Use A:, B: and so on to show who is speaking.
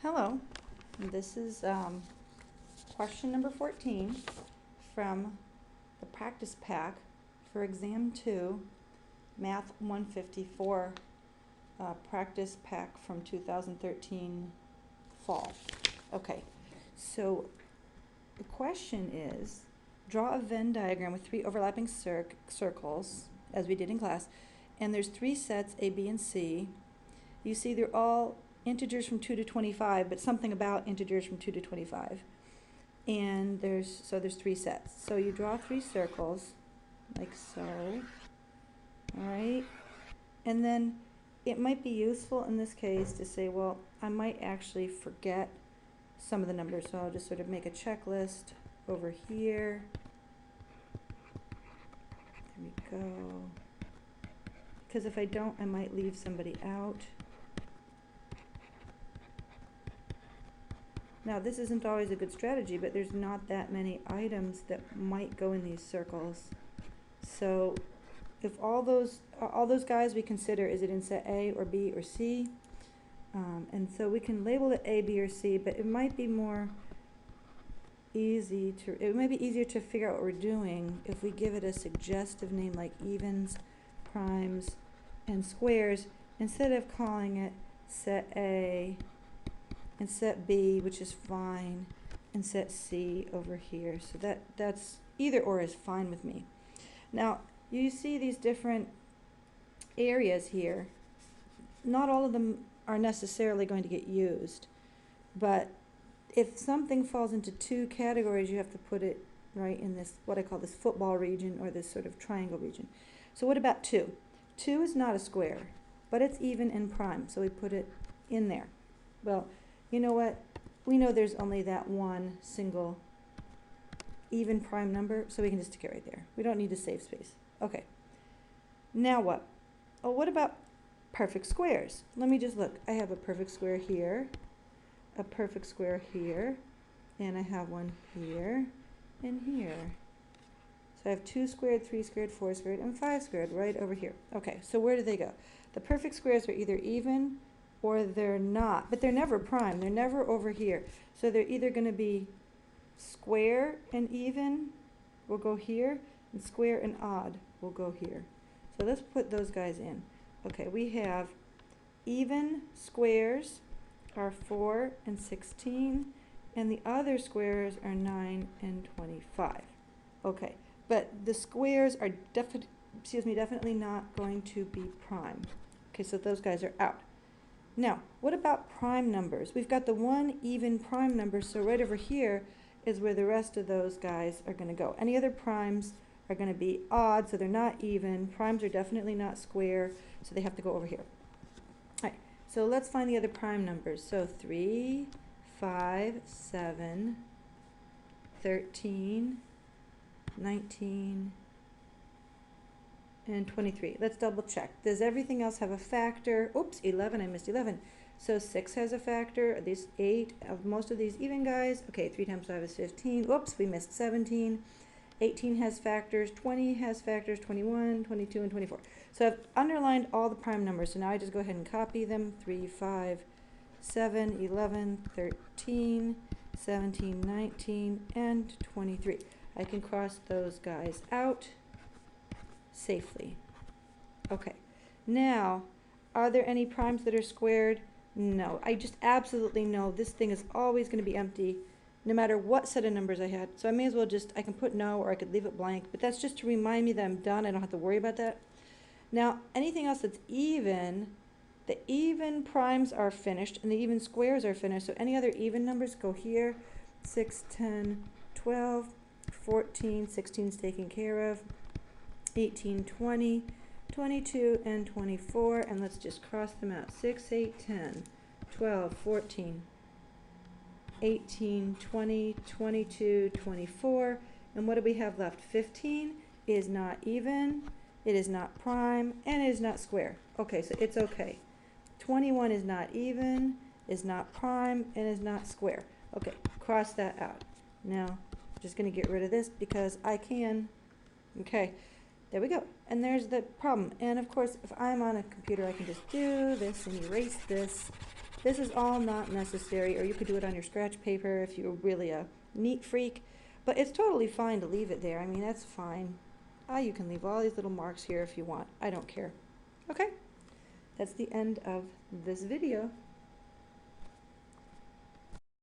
A: Hello, this is question number 14 from the practice pack for exam 2, Math 154 practice pack from 2013 fall. Okay, so the question is, draw a Venn diagram with 3 overlapping circles, as we did in class, and there's 3 sets, A, B, and C. You see they're all integers from 2 to 25, but something about integers from 2 to 25. And there's 3 sets. So you draw 3 circles, like so. All right? And then it might be useful in this case to say, well, I might actually forget some of the numbers, so I'll just sort of make a checklist over here. There we go. Because if I don't, I might leave somebody out. Now, this isn't always a good strategy, but there's not that many items that might go in these circles. So if all those guys we consider, is it in set A or B or C? And so we can label it A, B, or C, but it might be easier to figure out what we're doing if we give it a suggestive name like evens, primes, and squares, instead of calling it set A and set B, which is fine, and set C over here. So that's either or is fine with me. Now, you see these different areas here. Not all of them are necessarily going to get used, but if something falls into 2 categories, you have to put it right in this, what I call this football region, or this sort of triangle region. So what about 2? 2 is not a square, but it's even and prime, so we put it in there. Well, you know what? We know there's only that one single even prime number, so we can just stick it right there. We don't need to save space. Okay. Now what? Oh, what about perfect squares? Let me just look. I have a perfect square here, a perfect square here, and I have one here and here. So I have 2 squared, 3 squared, 4 squared, and 5 squared right over here. Okay, so where do they go? The perfect squares are either even or they're not, but they're never prime. They're never over here. So they're either going to be square and even will go here, and square and odd will go here. So let's put those guys in. Okay, we have even squares are 4 and 16, and the other squares are 9 and 25. Okay, but the squares are definitely not going to be prime. Okay, so those guys are out. Now, what about prime numbers? We've got the one even prime number, so right over here is where the rest of those guys are going to go. Any other primes are going to be odd, so they're not even. Primes are definitely not square, so they have to go over here. All right, so let's find the other prime numbers. So 3, 5, 7, 13, 19, and 23. Let's double check. Does everything else have a factor? Oops, 11, I missed 11. So 6 has a factor, these 8 of most of these even guys. Okay, 3 times 5 is 15. Whoops, we missed 17. 18 has factors, 20 has factors, 21, 22, and 24. So I've underlined all the prime numbers, so now I just go ahead and copy them. 3, 5, 7, 11, 13, 17, 19, and 23. I can cross those guys out safely. Okay, now, are there any primes that are squared? No, I just absolutely know this thing is always going to be empty no matter what set of numbers I had. So I may as well I can put no, or I could leave it blank, but that's just to remind me that I'm done. I don't have to worry about that. Now, anything else that's even, the even primes are finished and the even squares are finished, so any other even numbers go here. 6, 10, 12, 14, 16 is taken care of, 18, 20, 22, and 24, and let's just cross them out. 6, 8, 10, 12, 14, 18, 20, 22, 24, and what do we have left? 15 is not even, it is not prime, and it is not square. Okay, so it's okay. 21 is not even, is not prime, and is not square. Okay, cross that out. Now, I'm just going to get rid of this because I can. Okay. There we go. And there's the problem. And of course, if I'm on a computer, I can just do this and erase this This is all not necessary, or you could do it on your scratch paper if you're really a neat freak, but it's totally fine to leave it there. I mean, that's fine. You can leave all these little marks here if you want. I don't care. Okay, that's the end of this video.